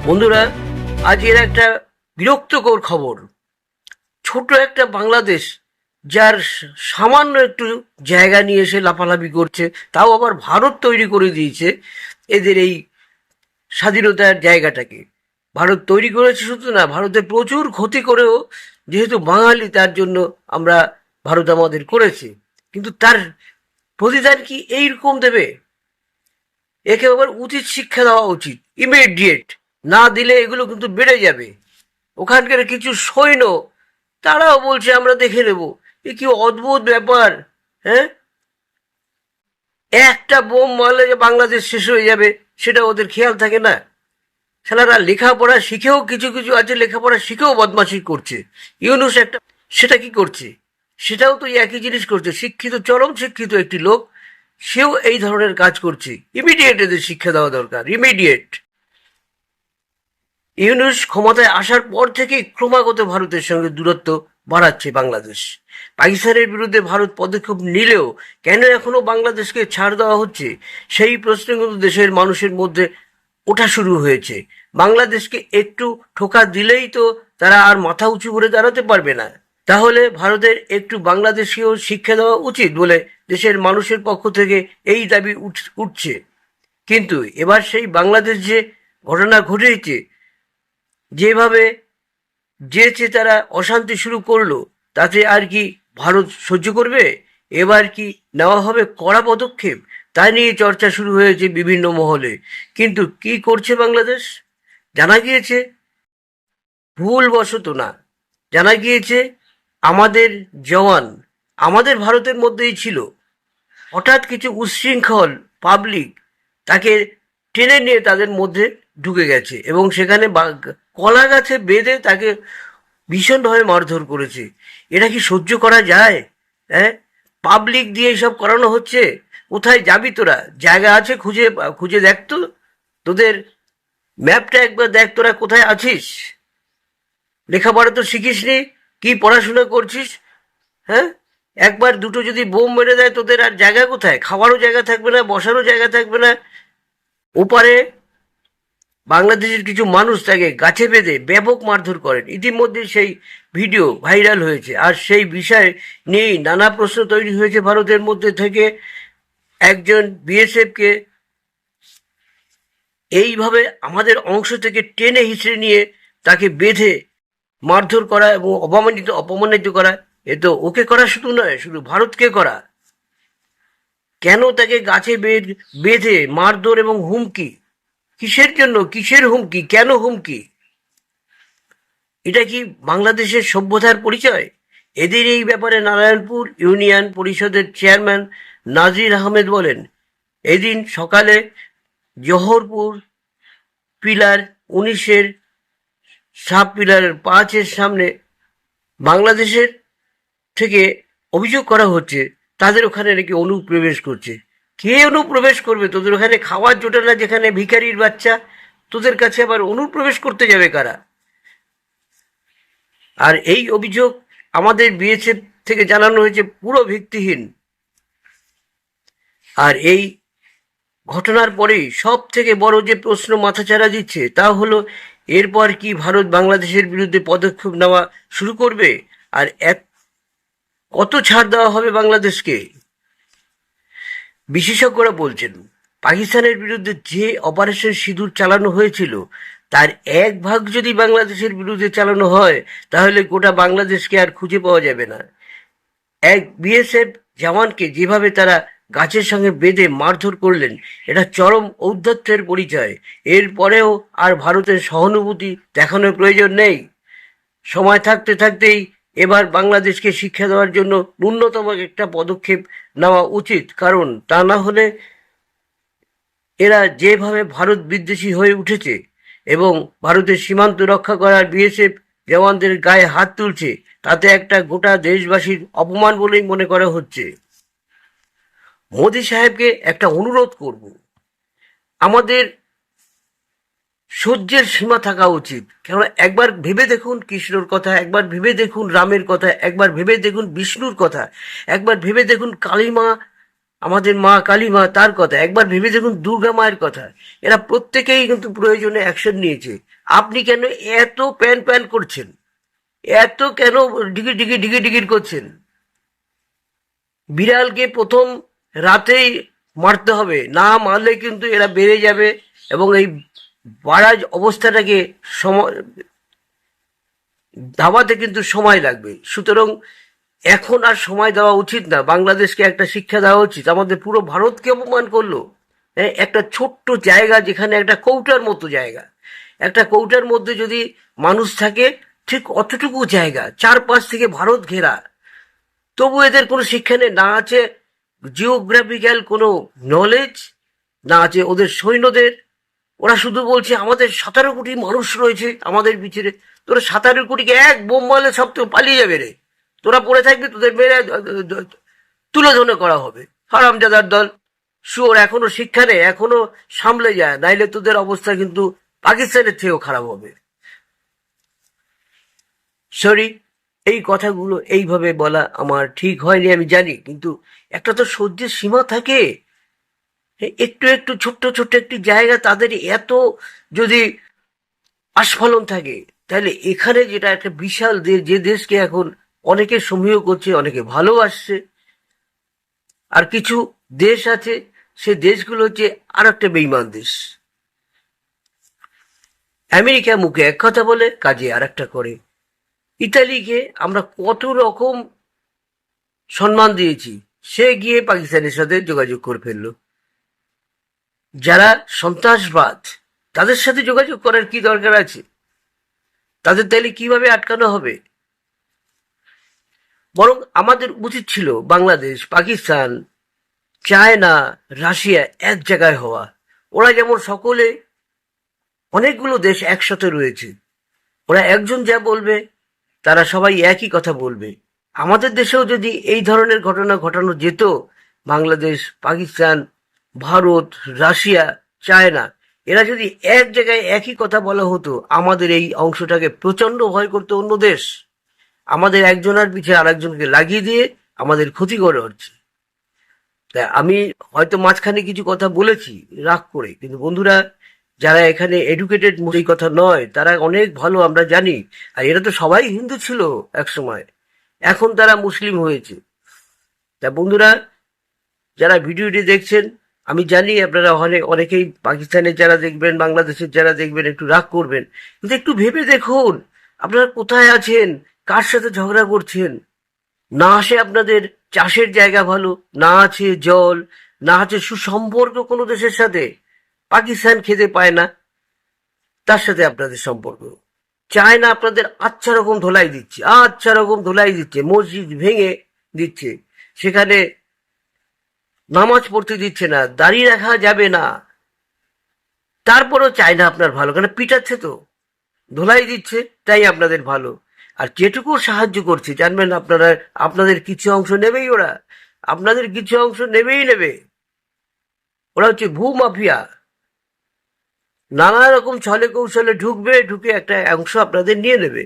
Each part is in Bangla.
বন্ধুরা, আজকের একটা বিরক্তকর খবর। ছোট একটা বাংলাদেশ, যার সামান্য একটু জায়গা নিয়ে এসে লাফালাফি করছে, তাও আবার ভারত তৈরি করে দিয়েছে এদের এই স্বাধীনতার জায়গাটাকে। ভারত তৈরি করেছে শুধু না, ভারতের প্রচুর ক্ষতি করেও, যেহেতু বাঙালি তার জন্য আমরা, ভারত আমাদের করেছে, কিন্তু তার প্রতিদান কি এইরকম দেবে? একে আবার উচিত শিক্ষা দেওয়া উচিত, ইমিডিয়েট। না দিলে এগুলো কিন্তু বেড়ে যাবে। ওখানকার কিছু সৈন্য, তারাও বলছে আমরা দেখে নেব। এ কি অদ্ভুত ব্যাপার! হ্যাঁ, একটা বোম মারলে যে বাংলাদেশ শেষ হয়ে যাবে সেটা ওদের খেয়াল থাকে না। ছেলেরা লেখাপড়া শিখেও, কিছু কিছু আছে লেখাপড়া শিখেও বদমাশি করছে। ইউনুস একটা, সেটা কি করছে? সেটাও তো একই জিনিস করছে। শিক্ষিত, চরম শিক্ষিত একটি লোক, সেও এই ধরনের কাজ করছে। ইমিডিয়েট এদের শিক্ষা দেওয়া দরকার, ইমিডিয়েট। ইউনূস ক্ষমতায় আসার পর থেকেই ক্রমাগত ভারতের সঙ্গে দূরত্ব বাড়াচ্ছে বাংলাদেশ। পাকিস্তানের বিরুদ্ধে ভারত পদক্ষেপ নিলেও কেন এখনো বাংলাদেশকে ছাড় দেওয়া হচ্ছে, সেই প্রশ্ন কিন্তু দেশের মানুষের মধ্যে ওঠা শুরু হয়েছে। বাংলাদেশকে একটু ঠোকা দিলেই তো তারা আর মাথা উঁচু করে দাঁড়াতে পারবে না। তাহলে ভারতের একটু বাংলাদেশকেও শিক্ষা দেওয়া উচিত বলে দেশের মানুষের পক্ষ থেকে এই দাবি উঠছে। কিন্তু এবার সেই বাংলাদেশ যে ঘটনা ঘটেছে, যেভাবে যেচে তারা অশান্তি শুরু করলো, তাতে আর কি ভারত সহ্য করবে? এবার কি নেওয়া হবে কড়া পদক্ষেপ? তা নিয়ে চর্চা শুরু হয়েছে বিভিন্ন মহলে। কিন্তু কি করছে বাংলাদেশ? জানা গিয়েছে, ভুলবশত না, জানা গিয়েছে আমাদের জওয়ান আমাদের ভারতের মধ্যেই ছিল, হঠাৎ কিছু উচ্ছৃঙ্খল পাবলিক তাকে টেনে নিয়ে তাদের মধ্যে ঢুকে গেছে এবং সেখানে কলা গাছে বেঁধে তাকে ভীষণভাবে মারধর করেছে। এটা কি সহ্য করা যায়? হ্যাঁ, পাবলিক দিয়ে এসব করানো হচ্ছে। কোথায় যাবি তোরা? জায়গা আছে, খুঁজে খুঁজে দেখ তো, তোদের ম্যাপটা একবার দেখ, তোরা কোথায় আছিস? লেখাপড়া তো শিখিসনি, কি পড়াশোনা করছিস? হ্যাঁ, একবার দুটো যদি বোম মেরে দেয়, তোদের আর জায়গা কোথায়? খাওয়ারও জায়গা থাকবে না, বসারও জায়গা থাকবে না। ওপারে বাংলাদেশের কিছু মানুষ তাকে গাছে বেঁধে ব্যাপক মারধর করেন। ইতিমধ্যে সেই ভিডিও ভাইরাল হয়েছে, আর সেই বিষয় নিয়েই নানা প্রশ্ন তৈরি হয়েছে ভারতের মধ্যে থেকে। একজন বিএসএফকে এইভাবে আমাদের অংশ থেকে টেনে হিঁচড়ে নিয়ে তাকে বেঁধে মারধর করা এবং অপমানিত করা, এ তো ওকে করা শুধু নয়, শুধু ভারতকে করা। কেন তাকে গাছে বেঁধে মারধর এবং হুমকি? কিসের জন্য? কিসের হুমকি? কেন হুমকি? এটা কি বাংলাদেশের সভ্যতার পরিচয়? এদের এই ব্যাপারে নারায়ণপুর ইউনিয়ন পরিষদের চেয়ারম্যান নাজির আহমেদ বলেন, এদিন সকালে জহরপুর পিলার 19-এর সাব পিলার 5-এর সামনে বাংলাদেশের থেকে অভিযোগ করা হচ্ছে তাদের ওখানে নাকি অনুপ্রবেশ করছে। কে অনুপ্রবেশ করবে? তোদের ওখানে খাওয়ার জোটে না, যেখানে ভিখারির বাচ্চা, তোদের কাছে আবার অনুপ্রবেশ করতে যাবে কারা? আর এই অভিযোগ আমাদের বিএসএফ থেকে জানানো হয়েছে পুরো ভিত্তিহীন। আর এই ঘটনার পরেই সব থেকে বড় যে প্রশ্ন মাথাচাড়া দিচ্ছে, তা হলো এরপর কি ভারত বাংলাদেশের বিরুদ্ধে পদক্ষেপ নেওয়া শুরু করবে? আর কত ছাড় দেওয়া হবে বাংলাদেশকে? বিশেষজ্ঞরা বলছেন, পাকিস্তানের বিরুদ্ধে যে অপারেশন সিঁদুর চালানো হয়েছিল, তার 1 ভাগ যদি বাংলাদেশের বিরুদ্ধে চালানো হয়, তাহলে গোটা বাংলাদেশকে আর খুঁজে পাওয়া যাবে না। এক বিএসএফ জওয়ানকে যেভাবে তারা গাছের সঙ্গে বেঁধে মারধর করলেন, এটা চরম ঔদ্ধত্যের পরিচয়। এরপরেও আর ভারতের সহানুভূতি দেখানোর প্রয়োজন নেই। সময় থাকতে থাকতেই এবার বাংলাদেশকে শিক্ষা দেওয়ার জন্য ন্যূনতম একটা পদক্ষেপ নেওয়া উচিত, কারণ তা না হলে এরা যেভাবে ভারত বিদ্বেষী হয়ে উঠেছে এবং ভারতের সীমান্ত রক্ষা করার বিএসএফ জওয়ানদের গায়ে হাত তুলছে, তাতে একটা গোটা দেশবাসীর অপমান বলেই মনে করা হচ্ছে। মোদি সাহেবকে একটা অনুরোধ করব, আমাদের সহ্যের সীমা থাকা উচিত। কেননা একবার ভেবে দেখুন কৃষ্ণর কথা, একবার ভেবে দেখুন রামের কথা, একবার ভেবে দেখুন বিষ্ণুর কথা, একবার ভেবে দেখুন কালীমা আমাদের মা কালী মা, তার কথা একবার ভেবে দেখুন, দুর্গা মায়ের কথা। এরা প্রত্যেকেই কিন্তু প্রয়োজনে অ্যাকশন নিয়েছে। আপনি কেন এত প্যান প্যান করছেন, এত কেন ডিগি ডিগি ডিগি ডিগির করছেন? বিড়ালকে প্রথম রাতেই মারতে হবে, না মারলে কিন্তু এরা বেড়ে যাবে এবং এই বাড়ার অবস্থাটাকে ধাবাতে কিন্তু সময় লাগবে। সুতরাং এখন আর সময় দেওয়া উচিত না। বাংলাদেশকে একটা শিক্ষা দেওয়া উচিত। আমাদের পুরো ভারতকে অপমান করলো। একটা ছোট্ট জায়গা, যেখানে একটা কৌটার মতো জায়গা, একটা কৌটার মধ্যে যদি মানুষ থাকে, ঠিক অতটুকু জায়গা, চারপাশ থেকে ভারত ঘেরা, তবু এদের কোনো শিক্ষা নেই। না আছে জিওগ্রাফিক্যাল কোনো নলেজ, না আছে ওদের সৈন্যদের। ওরা শুধু বলছে আমাদের 17 কোটি মানুষ রয়েছে আমাদের পিছনে। তোরা 17 কোটিকে এক বোম মারলে সব তো পালিয়ে যাবে রে। তোরা পড়ে থাকবি, তোদের মেরে তুলোধনে করা হবে। হারামজাদার দল, শুয়োর। এখনো শিক্ষা নেই, এখনো সামলে যায়, নাইলে তোদের অবস্থা কিন্তু পাকিস্তানের থেকেও খারাপ হবে। সরি, এই কথাগুলো এইভাবে বলা আমার ঠিক হয়নি, আমি জানি, কিন্তু একটা তো সহ্যের সীমা থাকে। একটু একটু ছোট্ট ছোট্ট একটি জায়গা, তাদের এত যদি আস্ফালন থাকে, তাহলে এখানে যেটা একটা বিশাল দেশ, যে দেশকে এখন অনেকে সমীহ করছে, অনেকে ভালোবাসছে, আর কিছু দেশ আছে, সে দেশগুলো হচ্ছে আর একটা বেইমান দেশ। আমেরিকা মুখে এক কথা বলে, কাজে আর একটা করে। ইতালিকে আমরা কত রকম সম্মান দিয়েছি, সে গিয়ে পাকিস্তানের সাথে যোগাযোগ করে ফেললো। যারা সন্ত্রাসবাদ, তাদের সাথে যোগাযোগ করার কি দরকার আছে? তাদের তাহলে কিভাবে আটকানো হবে? বরং আমাদের উচিত ছিল বাংলাদেশ, পাকিস্তান, চায়না, রাশিয়া এক জায়গায় হওয়া। ওরা যেমন সকলে, অনেকগুলো দেশ একসাথে রয়েছে, ওরা একজন যা বলবে তারা সবাই একই কথা বলবে। আমাদের দেশেও যদি এই ধরনের ঘটনা ঘটানো যেত, বাংলাদেশ, পাকিস্তান, ভারত, রাশিয়া, চায়না, এরা যদি এক জায়গায় একই কথা বলা হতো, আমাদের এই অংশটাকে প্রচন্ড ভয় করতো অন্য দেশ। আমাদের একজনের পিছিয়ে আর একজনকে লাগিয়ে দিয়ে আমাদের ক্ষতি করে হচ্ছে। তাই আমি হয়তো মাঝখানে কিছু কথা বলেছি রাগ করে, কিন্তু বন্ধুরা, যারা এখানে এডুকেটেড, এই কথা নয়, তারা অনেক ভালো, আমরা জানি। আর এরা তো সবাই হিন্দু ছিল এক সময়, এখন তারা মুসলিম হয়েছে। তা বন্ধুরা, যারা ভিডিওটি দেখছেন, আমি জানি আপনারা অনেকেই পাকিস্তানের যারা দেখবেন, বাংলাদেশের যারা দেখবেন, একটু রাগ করবেন, কিন্তু একটু ভেবে দেখুন আপনারা কোথায় আছেন, কার সাথে ঝগড়া করছেন। না আসে আপনাদের চাষের জায়গা ভালো, না আছে জল, না আছে সুসম্পর্ক কোনো দেশের সাথে। পাকিস্তান খেতে পায় না, তার সাথে আপনাদের সম্পর্ক। চায় না, আপনাদের আচ্ছা রকম ধোলাই দিচ্ছে, আচ্ছা রকম ধোলাই দিচ্ছে, মসজিদ ভেঙে দিচ্ছে, সেখানে নামাজ পড়তে দিচ্ছে না, দাঁড়িয়ে রাখা যাবে না। তারপরেও চায় না আপনার ভালো, কেন পিটাচ্ছে তো, ধোলাই দিচ্ছে, তাই আপনাদের ভালো। আর যেটুকু সাহায্য করছে, জানবেন আপনারা, আপনাদের কিছু অংশ নেবেই ওরা, আপনাদের কিছু অংশ নেবেই নেবে। ওরা হচ্ছে ভূ মাফিয়া, নানা রকম ছলে কৌশলে ঢুকবে, ঢুকে একটা অংশ আপনাদের নিয়ে নেবে।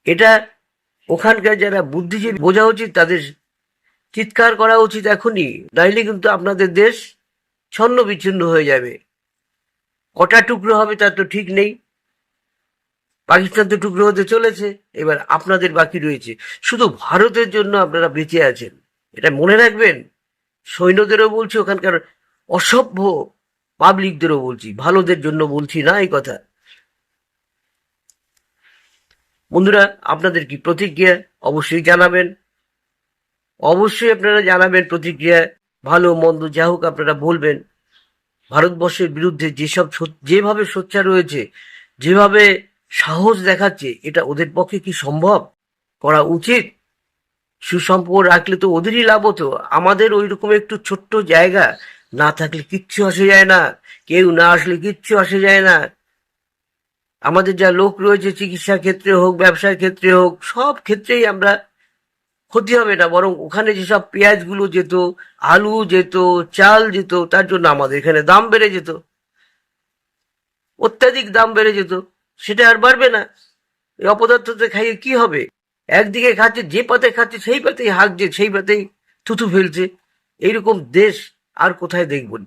এটা ওখানকার যারা বুদ্ধিজীবী, বোঝা উচিত, তাদের চিৎকার করা উচিত এখনই, নাইলে কিন্তু আপনাদের দেশ ছন্ন বিচ্ছিন্ন হয়ে যাবে। কটা টুকরো হবে তার তো ঠিক নেই। পাকিস্তান তো টুকরো হতে চলেছে, এবার আপনাদের বাকি রয়েছে। শুধু ভারতের জন্য আপনারা বেঁচে আছেন, এটা মনে রাখবেন। সৈন্যদেরও বলছি, ওখানকার অসভ্য পাবলিকদেরও বলছি, ভালোদের জন্য বলছি না এই কথা। বন্ধুরা, আপনাদের কি প্রতিক্রিয়া অবশ্যই জানাবেন, অবশ্যই আপনারা জানাবেন প্রতিক্রিয়া, ভালো মন্দ যা হোক আপনারা বলবেন। ভারতবর্ষের বিরুদ্ধে যেভাবে সোচ্চার রয়েছে, যেভাবে সাহস দেখাচ্ছে, এটা ওদের পক্ষে কি সম্ভব করা উচিত? সুসম্পর্ক রাখলে তো ওদেরই লাভ হতো। আমাদের ওই রকম একটু ছোট্ট জায়গা না থাকলে কিচ্ছু আসে যায় না, কেউ না আসলে কিচ্ছু আসে যায় না। আমাদের যা লোক রয়েছে, চিকিৎসা ক্ষেত্রে হোক, ব্যবসার ক্ষেত্রে হোক, সব ক্ষেত্রেই আমরা ক্ষতি হবে না, বরং ওখানে যেসব পেঁয়াজগুলো যেত, আলু যেত, চাল যেত, তার জন্য আমাদের এখানে দাম বেড়ে যেত, অত্যাধিক দাম বেড়ে যেত। সেটা আর বাড়বে না। এই অপদার্থতে খাইয়ে কি হবে? একদিকে খাচ্ছে, যে পাতে খাচ্ছে সেই পাতেই হাঁকছে, সেই পাতেই থুতু ফেলছে। এইরকম দেশ আর কোথায় দেখবেন?